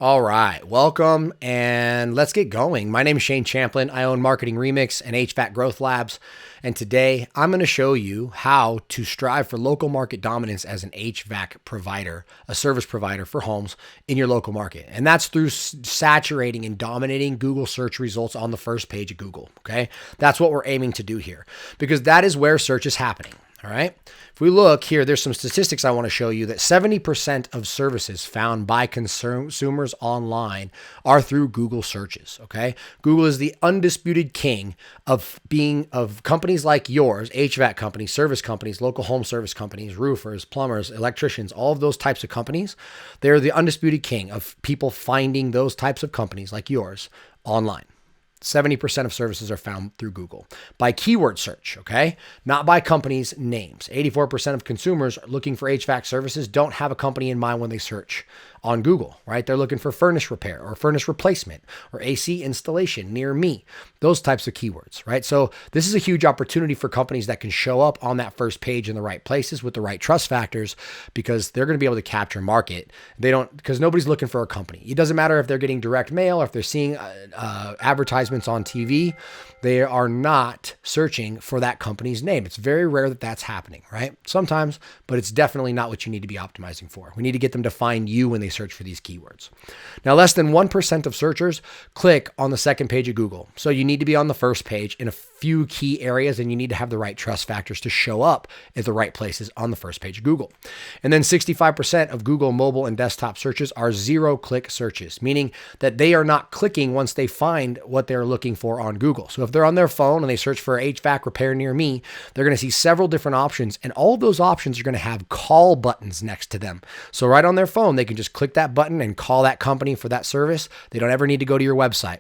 All right, welcome and let's get going. My name is Shane Champlin. I own Marketing Remix and HVAC Growth Labs. And today I'm going to show you how to strive for local market dominance as an HVAC provider, a service provider for homes in your local market. And that's through saturating and dominating Google search results on the first page of Google. Okay. That's what we're aiming to do here because that is where search is happening. All right. If we look here, there's some statistics I want to show you that 70% of services found by consumers online are through Google searches. Okay. Google is the undisputed king of companies like yours, HVAC companies, service companies, local home service companies, roofers, plumbers, electricians, all of those types of companies. They're the undisputed king of people finding those types of companies like yours online. 70% of services are found through Google by keyword search, okay? Not by companies' names. 84% of consumers looking for HVAC services don't have a company in mind when they search on Google, right? They're looking for furnace repair or furnace replacement or AC installation near me, those types of keywords, right? So this is a huge opportunity for companies that can show up on that first page in the right places with the right trust factors because they're going to be able to capture market. Because nobody's looking for a company. It doesn't matter if they're getting direct mail or if they're seeing advertisements on TV. They are not searching for that company's name. It's very rare that that's happening, right? Sometimes, but it's definitely not what you need to be optimizing for. We need to get them to find you when they search for these keywords. Now, less than 1% of searchers click on the second page of Google. So you need to be on the first page in a few key areas, and you need to have the right trust factors to show up at the right places on the first page of Google. And then 65% of Google mobile and desktop searches are zero-click searches, meaning that they are not clicking once they find what they're looking for on Google. So if they're on their phone and they search for HVAC repair near me, they're going to see several different options, and all of those options are going to have call buttons next to them. So right on their phone, they can just click that button and call that company for that service. They don't ever need to go to your website.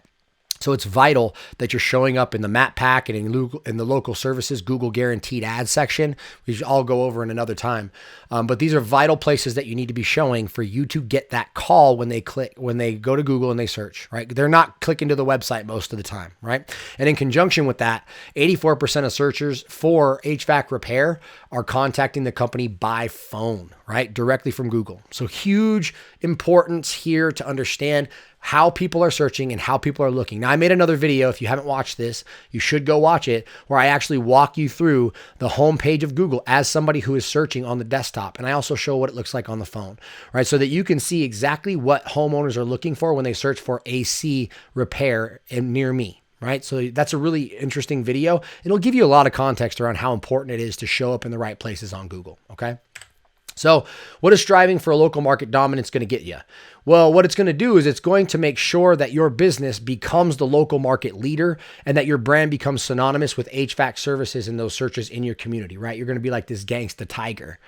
So it's vital that you're showing up in the map pack and in the local services Google guaranteed ad section, which I'll go over in another time. But these are vital places that you need to be showing for you to get that call when they go to Google and they search, right? They're not clicking to the website most of the time, right? And in conjunction with that, 84% of searchers for HVAC repair are contacting the company by phone, right? Directly from Google. So huge importance here to understand how people are searching and how people are looking. Now, I made another video. If you haven't watched this, you should go watch it, where I actually walk you through the homepage of Google as somebody who is searching on the desktop. And I also show what it looks like on the phone, right? So that you can see exactly what homeowners are looking for when they search for AC repair near me. Right. So that's a really interesting video. It'll give you a lot of context around how important it is to show up in the right places on Google. Okay. So what is striving for a local market dominance going to get you? Well, what it's going to do is it's going to make sure that your business becomes the local market leader and that your brand becomes synonymous with HVAC services in those searches in your community, right? You're going to be like this gangsta tiger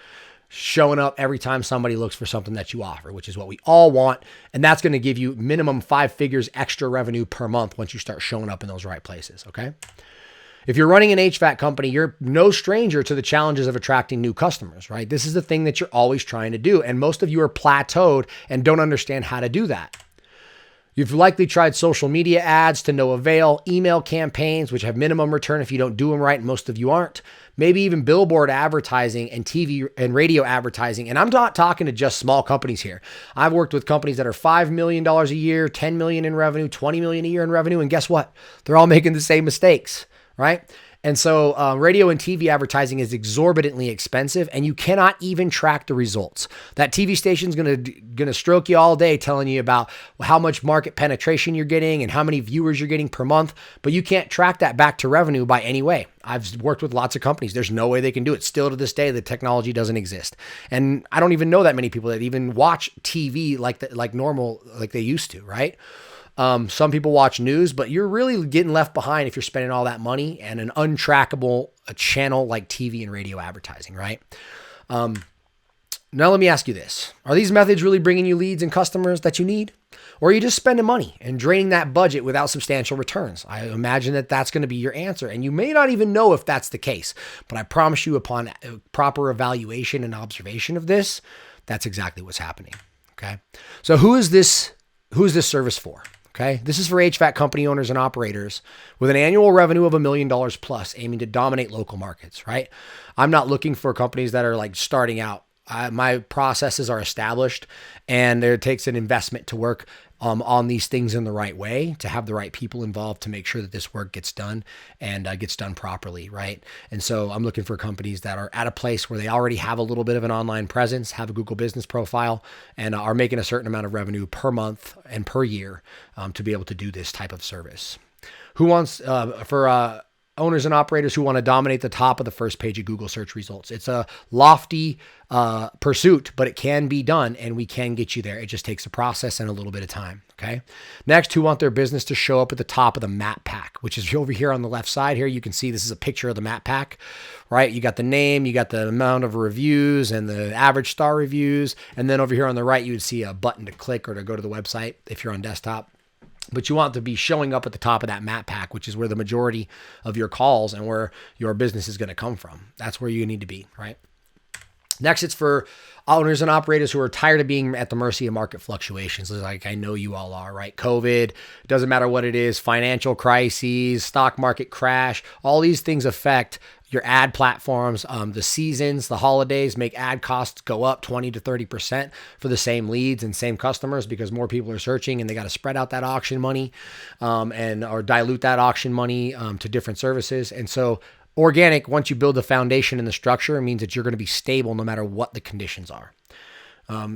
showing up every time somebody looks for something that you offer, which is what we all want. And that's going to give you minimum 5 figures extra revenue per month once you start showing up in those right places. Okay. If you're running an HVAC company, you're no stranger to the challenges of attracting new customers, right? This is the thing that you're always trying to do. And most of you are plateaued and don't understand how to do that. You've likely tried social media ads to no avail, email campaigns, which have minimum return if you don't do them right, and most of you aren't. Maybe even billboard advertising and TV and radio advertising. And I'm not talking to just small companies here. I've worked with companies that are $5 million a year, $10 million in revenue, $20 million a year in revenue. And guess what? They're all making the same mistakes, right? And so radio and TV advertising is exorbitantly expensive, and you cannot even track the results. That TV station's gonna stroke you all day telling you about how much market penetration you're getting and how many viewers you're getting per month, but you can't track that back to revenue by any way. I've worked with lots of companies. There's no way they can do it. Still to this day, the technology doesn't exist. And I don't even know that many people that even watch TV like normal, like they used to, right? Some people watch news, but you're really getting left behind if you're spending all that money and an untrackable channel like TV and radio advertising, right? Now let me ask you this. Are these methods really bringing you leads and customers that you need? Or are you just spending money and draining that budget without substantial returns? I imagine that that's going to be your answer. And you may not even know if that's the case, but I promise you upon proper evaluation and observation of this, that's exactly what's happening. Okay. So who is this service for? Okay. This is for HVAC company owners and operators with an annual revenue of $1 million plus, aiming to dominate local markets, right? I'm not looking for companies that are like starting out. My processes are established, and it takes an investment to work on these things in the right way, to have the right people involved to make sure that this work gets done and gets done properly, right? And so I'm looking for companies that are at a place where they already have a little bit of an online presence, have a Google business profile, and are making a certain amount of revenue per month and per year to be able to do this type of service. Who wants, for owners and operators who want to dominate the top of the first page of Google search results. It's a lofty pursuit, but it can be done, and we can get you there. It just takes a process and a little bit of time. Okay. Next, who want their business to show up at the top of the map pack, which is over here on the left side here. You can see this is a picture of the map pack, right? You got the name, you got the amount of reviews and the average star reviews. And then over here on the right, you would see a button to click or to go to the website if you're on desktop. But you want to be showing up at the top of that map pack, which is where the majority of your calls and where your business is going to come from. That's where you need to be, right? Next, it's for owners and operators who are tired of being at the mercy of market fluctuations. Like I know you all are, right? COVID, doesn't matter what it is, financial crises, stock market crash, all these things affect your ad platforms. The seasons, the holidays make ad costs go up 20 to 30% for the same leads and same customers because more people are searching, and they got to spread out that auction money or dilute that auction money to different services. And so organic, once you build the foundation and the structure, it means that you're going to be stable no matter what the conditions are.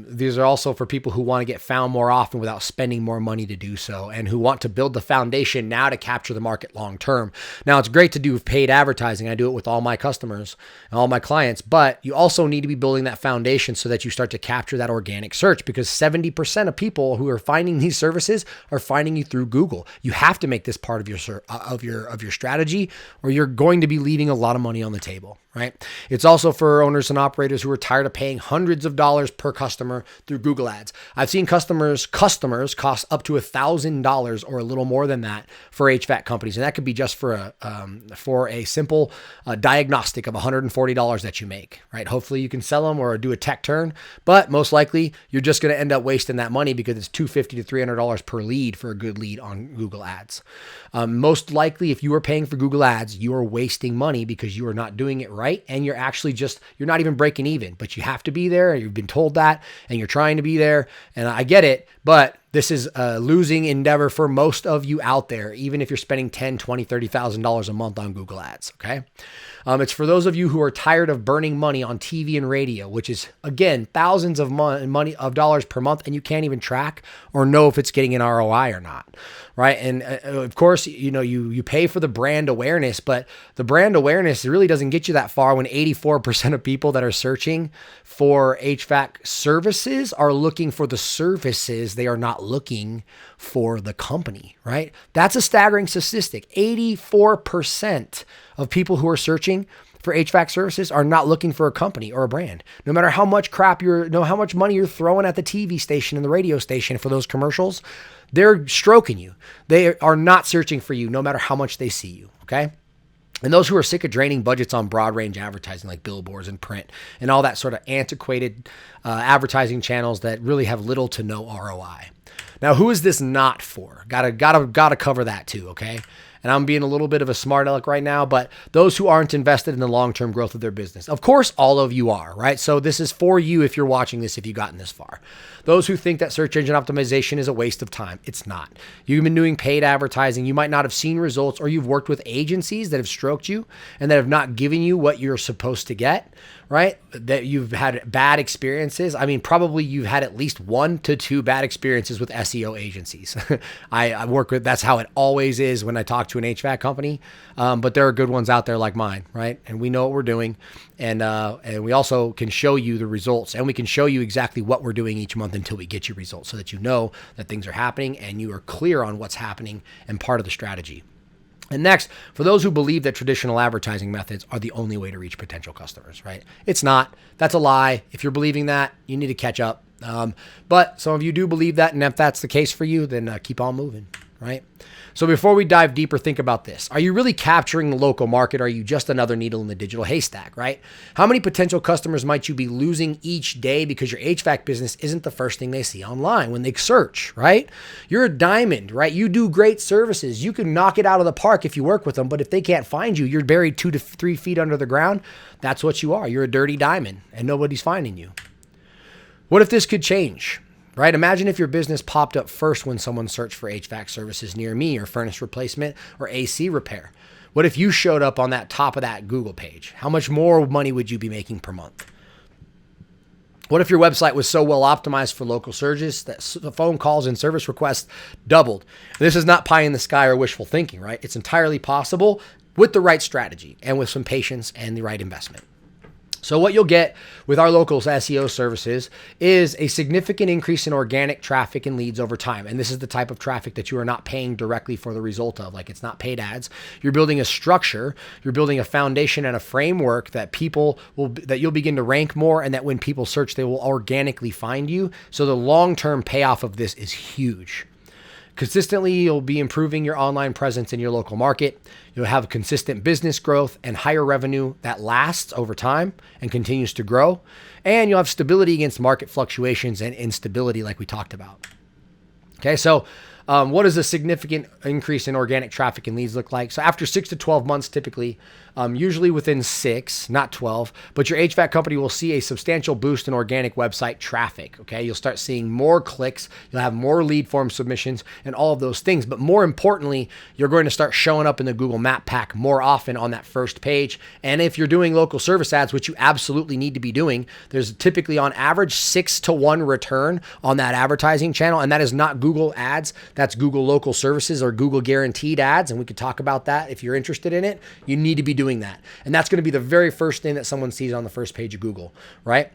These are also for people who want to get found more often without spending more money to do so, and who want to build the foundation now to capture the market long term. Now, it's great to do paid advertising. I do it with all my customers and all my clients, but you also need to be building that foundation so that you start to capture that organic search, because 70% of people who are finding these services are finding you through Google. You have to make this part of your strategy, or you're going to be leaving a lot of money on the table. Right? It's also for owners and operators who are tired of paying hundreds of dollars per customer through Google Ads. I've seen customers cost up to $1,000 or a little more than that for HVAC companies, and that could be just for a simple diagnostic of $140 that you make. Right? Hopefully, you can sell them or do a tech turn, but most likely you're just going to end up wasting that money because it's $250 to $300 per lead for a good lead on Google Ads. Most likely, if you are paying for Google Ads, you are wasting money because you are not doing it right. And you're actually you're not even breaking even, but you have to be there. You've been told that, and you're trying to be there. And I get it, but this is a losing endeavor for most of you out there, even if you're spending $10,000, $20,000, $30,000 a month on Google Ads. Okay. It's for those of you who are tired of burning money on TV and radio, which is, again, thousands of dollars per month, and you can't even track or know if it's getting an ROI or not. Right. And of course, you pay for the brand awareness, but the brand awareness really doesn't get you that far when 84% of people that are searching for HVAC services are looking for the services. They are not looking for the company, right? That's a staggering statistic. 84% of people who are searching for HVAC services are not looking for a company or a brand. No matter how much how much money you're throwing at the TV station and the radio station for those commercials, they're stroking you. They are not searching for you no matter how much they see you, okay? And those who are sick of draining budgets on broad range advertising like billboards and print and all that sort of antiquated advertising channels that really have little to no ROI. Now, who is this not for? Gotta cover that too, okay? And I'm being a little bit of a smart aleck right now, but those who aren't invested in the long-term growth of their business. Of course, all of you are, right? So this is for you if you're watching this, if you've gotten this far. Those who think that search engine optimization is a waste of time, it's not. You've been doing paid advertising. You might not have seen results, or you've worked with agencies that have stroked you and that have not given you what you're supposed to get, right? That you've had bad experiences. I mean, probably you've had at least 1 to 2 bad experiences with SEO agencies. I work with, that's how it always is when I talk to an HVAC company. But there are good ones out there like mine, right? And we know what we're doing. And we also can show you the results, and we can show you exactly what we're doing each month until we get you results, so that you know that things are happening and you are clear on what's happening and part of the strategy. And next, for those who believe that traditional advertising methods are the only way to reach potential customers, right? It's not. That's a lie. If you're believing that, you need to catch up. But some of you do believe that, and if that's the case for you, then keep on moving, right? So before we dive deeper, think about this. Are you really capturing the local market? Or are you just another needle in the digital haystack, right? How many potential customers might you be losing each day because your HVAC business isn't the first thing they see online when they search, right? You're a diamond, right? You do great services. You can knock it out of the park if you work with them, but if they can't find you, you're buried 2 to 3 feet under the ground. That's what you are. You're a dirty diamond, and nobody's finding you. What if this could change? Right? Imagine if your business popped up first when someone searched for HVAC services near me, or furnace replacement, or AC repair. What if you showed up on that top of that Google page? How much more money would you be making per month? What if your website was so well optimized for local surges that the phone calls and service requests doubled? This is not pie in the sky or wishful thinking, right? It's entirely possible with the right strategy and with some patience and the right investment. So what you'll get with our local SEO services is a significant increase in organic traffic and leads over time. And this is the type of traffic that you are not paying directly for the result of. Like, it's not paid ads. You're building a structure, you're building a foundation and a framework that you'll begin to rank more, and that when people search, they will organically find you. So the long-term payoff of this is huge. Consistently, you'll be improving your online presence in your local market. You'll have consistent business growth and higher revenue that lasts over time and continues to grow. And you'll have stability against market fluctuations and instability like we talked about. Okay, so what does a significant increase in organic traffic and leads look like? So after 6 to 12 months, typically, usually within 6, not 12, but your HVAC company will see a substantial boost in organic website traffic. Okay, you'll start seeing more clicks, you'll have more lead form submissions and all of those things. But more importantly, you're going to start showing up in the Google Map Pack more often on that first page. And if you're doing local service ads, which you absolutely need to be doing, there's typically on average 6-to-1 return on that advertising channel. And that is not Google ads. That's Google local services or Google guaranteed ads. And we could talk about that if you're interested in it. You need to be doing that. And that's going to be the very first thing that someone sees on the first page of Google, right?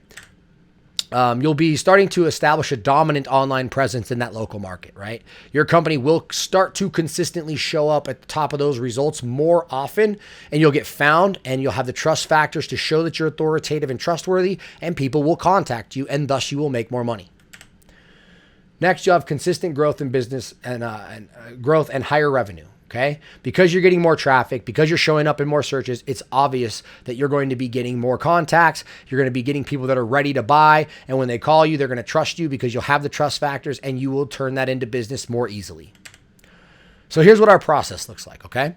You'll be starting to establish a dominant online presence in that local market, right? Your company will start to consistently show up at the top of those results more often, and you'll get found, and you'll have the trust factors to show that you're authoritative and trustworthy, and people will contact you, and thus you will make more money. Next, you'll have consistent growth in business and growth and higher revenue. Okay, because you're getting more traffic, because you're showing up in more searches, it's obvious that you're going to be getting more contacts. You're going to be getting people that are ready to buy. And when they call you, they're going to trust you because you'll have the trust factors, and you will turn that into business more easily. So here's what our process looks like. Okay.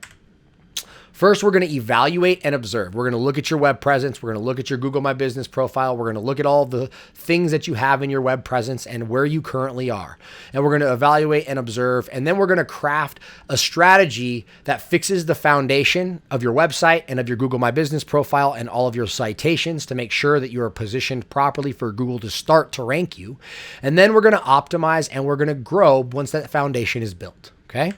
First, we're going to evaluate and observe. We're going to look at your web presence. We're going to look at your Google My Business profile. We're going to look at all the things that you have in your web presence and where you currently are. And we're going to evaluate and observe. And then we're going to craft a strategy that fixes the foundation of your website and of your Google My Business profile and all of your citations to make sure that you are positioned properly for Google to start to rank you. And then we're going to optimize and we're going to grow once that foundation is built. Okay.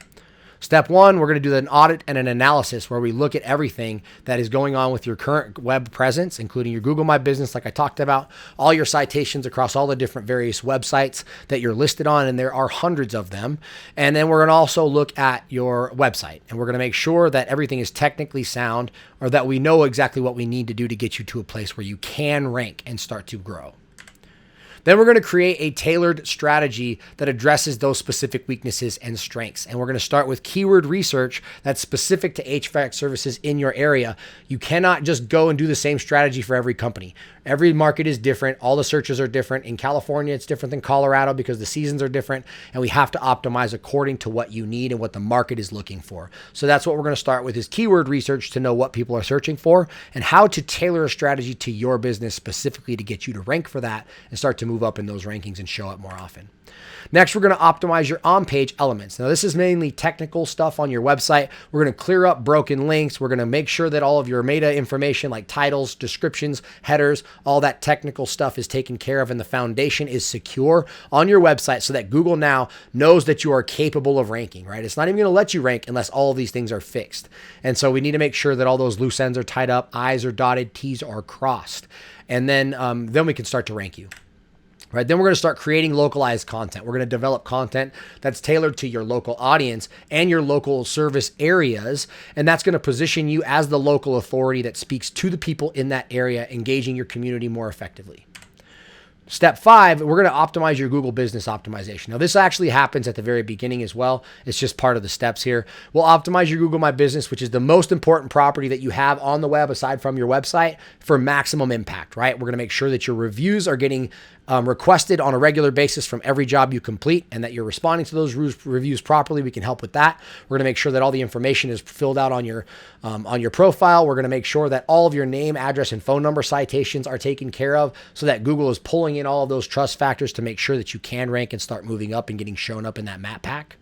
Step one, we're going to do an audit and an analysis where we look at everything that is going on with your current web presence, including your Google My Business, like I talked about, all your citations across all the different various websites that you're listed on, and there are hundreds of them. And then we're going to also look at your website, and we're going to make sure that everything is technically sound, or that we know exactly what we need to do to get you to a place where you can rank and start to grow. Then we're going to create a tailored strategy that addresses those specific weaknesses and strengths. And we're going to start with keyword research that's specific to HVAC services in your area. You cannot just go and do the same strategy for every company. Every market is different. All the searches are different. In California, it's different than Colorado because the seasons are different, and we have to optimize according to what you need and what the market is looking for. So that's what we're going to start with, is keyword research to know what people are searching for and how to tailor a strategy to your business specifically to get you to rank for that and start to move up in those rankings and show up more often. Next, we're going to optimize your on-page elements. Now, this is mainly technical stuff on your website. We're going to clear up broken links. We're going to make sure that all of your meta information like titles, descriptions, headers, all that technical stuff is taken care of, and the foundation is secure on your website so that Google now knows that you are capable of ranking, right? It's not even going to let you rank unless all of these things are fixed. And so we need to make sure that all those loose ends are tied up, I's are dotted, T's are crossed. And then we can start to rank you. Right, then we're going to start creating localized content. We're going to develop content that's tailored to your local audience and your local service areas. And that's going to position you as the local authority that speaks to the people in that area, engaging your community more effectively. Step 5, we're going to optimize your Google Business Optimization. Now, this actually happens at the very beginning as well. It's just part of the steps here. We'll optimize your Google My Business, which is the most important property that you have on the web aside from your website, for maximum impact, right? We're going to make sure that your reviews are getting requested on a regular basis from every job you complete, and that you're responding to those reviews properly. We can help with that. We're going to make sure that all the information is filled out on your profile. We're going to make sure that all of your name, address, and phone number citations are taken care of so that Google is pulling dialing in all of those trust factors to make sure that you can rank and start moving up and getting shown up in that map pack.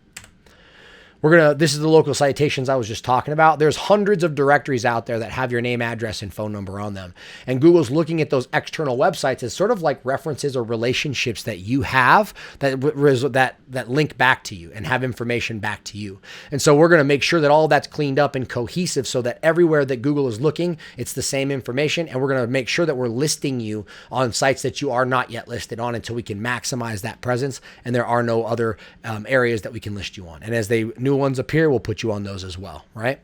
This is the local citations I was just talking about. There's hundreds of directories out there that have your name, address, and phone number on them. And Google's looking at those external websites as sort of like references or relationships that you have that link back to you and have information back to you. And so we're going to make sure that all that's cleaned up and cohesive so that everywhere that Google is looking, it's the same information. And we're going to make sure that we're listing you on sites that you are not yet listed on until we can maximize that presence. And there are no other areas that we can list you on. And as new ones appear, we'll put you on those as well, right?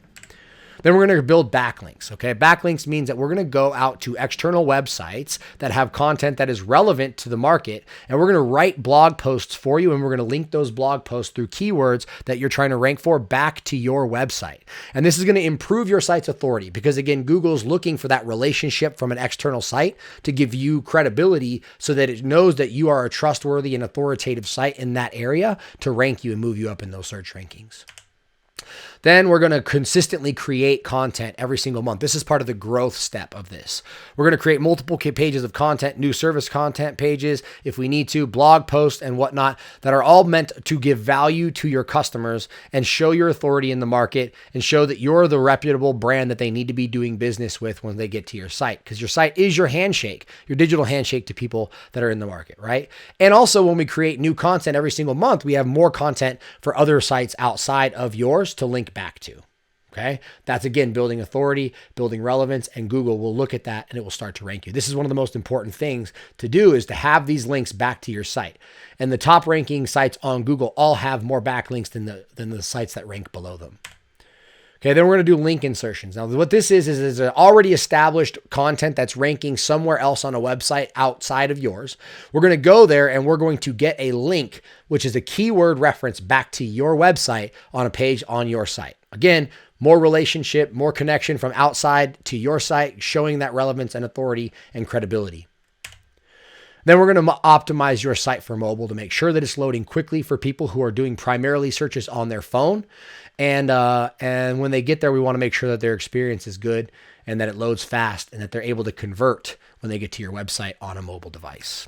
Then we're going to build backlinks, okay? Backlinks means that we're going to go out to external websites that have content that is relevant to the market, and we're going to write blog posts for you, and we're going to link those blog posts through keywords that you're trying to rank for back to your website. And this is going to improve your site's authority because, again, Google's looking for that relationship from an external site to give you credibility so that it knows that you are a trustworthy and authoritative site in that area to rank you and move you up in those search rankings. Then we're going to consistently create content every single month. This is part of the growth step of this. We're going to create multiple pages of content, new service content pages, if we need to, blog posts and whatnot that are all meant to give value to your customers and show your authority in the market and show that you're the reputable brand that they need to be doing business with when they get to your site, because your site is your handshake, your digital handshake to people that are in the market, right? And also when we create new content every single month, we have more content for other sites outside of yours to link back to. Okay. That's again, building authority, building relevance, and Google will look at that and it will start to rank you. This is one of the most important things to do, is to have these links back to your site. And the top ranking sites on Google all have more backlinks than the sites that rank below them. Okay, then we're going to do link insertions. Now, what this is already established content that's ranking somewhere else on a website outside of yours. We're going to go there and we're going to get a link, which is a keyword reference back to your website on a page on your site. Again, more relationship, more connection from outside to your site, showing that relevance and authority and credibility. Then we're going to optimize your site for mobile to make sure that it's loading quickly for people who are doing primarily searches on their phone. And when they get there, we want to make sure that their experience is good and that it loads fast and that they're able to convert when they get to your website on a mobile device.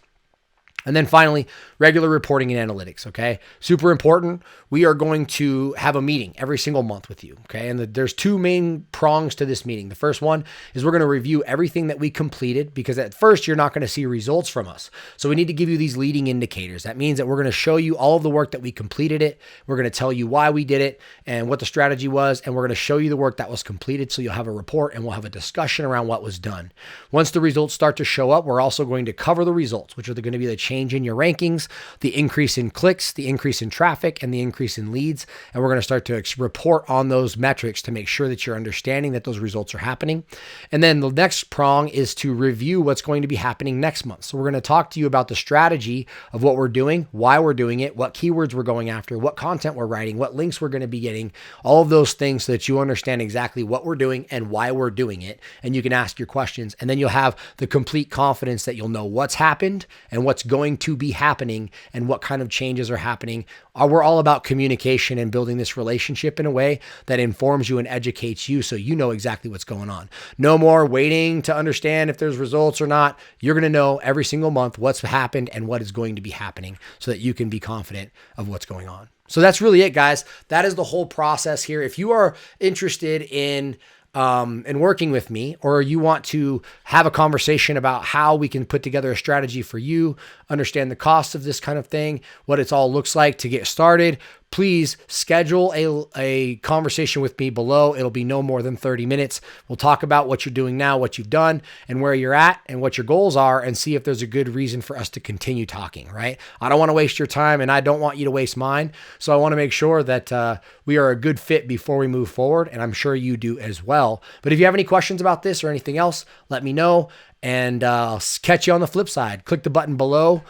And then finally, regular reporting and analytics, okay? Super important. We are going to have a meeting every single month with you, okay? And there's two main prongs to this meeting. The first one is we're going to review everything that we completed, because at first you're not going to see results from us. So we need to give you these leading indicators. That means that we're going to show you all of the work that we completed it. We're going to tell you why we did it and what the strategy was. And we're going to show you the work that was completed. So you'll have a report and we'll have a discussion around what was done. Once the results start to show up, we're also going to cover the results, which are going to be the change in your rankings, the increase in clicks, the increase in traffic, and the increase in leads. And we're going to start to report on those metrics to make sure that you're understanding that those results are happening. And then the next prong is to review what's going to be happening next month. So we're going to talk to you about the strategy of what we're doing, why we're doing it, what keywords we're going after, what content we're writing, what links we're going to be getting, all of those things so that you understand exactly what we're doing and why we're doing it. And you can ask your questions, and then you'll have the complete confidence that you'll know what's happened and what's going to be happening and what kind of changes are happening. We're all about communication and building this relationship in a way that informs you and educates you so you know exactly what's going on. No more waiting to understand if there's results or not. You're going to know every single month what's happened and what is going to be happening so that you can be confident of what's going on. So that's really it, guys. That is the whole process here. If you are interested in working with me, or you want to have a conversation about how we can put together a strategy for you, understand the cost of this kind of thing, what it all looks like to get started, please schedule a conversation with me below. It'll be no more than 30 minutes. We'll talk about what you're doing now, what you've done, and where you're at, and what your goals are, and see if there's a good reason for us to continue talking, right? I don't want to waste your time, and I don't want you to waste mine. So I want to make sure that we are a good fit before we move forward, and I'm sure you do as well. But if you have any questions about this or anything else, let me know, and I'll catch you on the flip side. Click the button below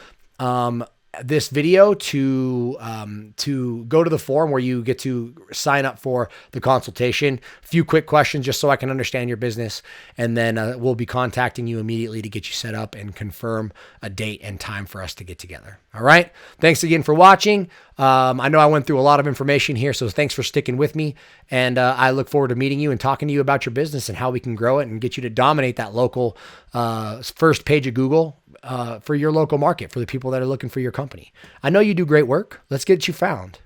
this video to go to the forum where you get to sign up for the consultation. A few quick questions just so I can understand your business, and then we'll be contacting you immediately to get you set up and confirm a date and time for us to get together. All right. Thanks again for watching. I know I went through a lot of information here, so thanks for sticking with me. And I look forward to meeting you and talking to you about your business and how we can grow it and get you to dominate that local first page of Google for your local market, for the people that are looking for your company. I know you do great work. Let's get you found.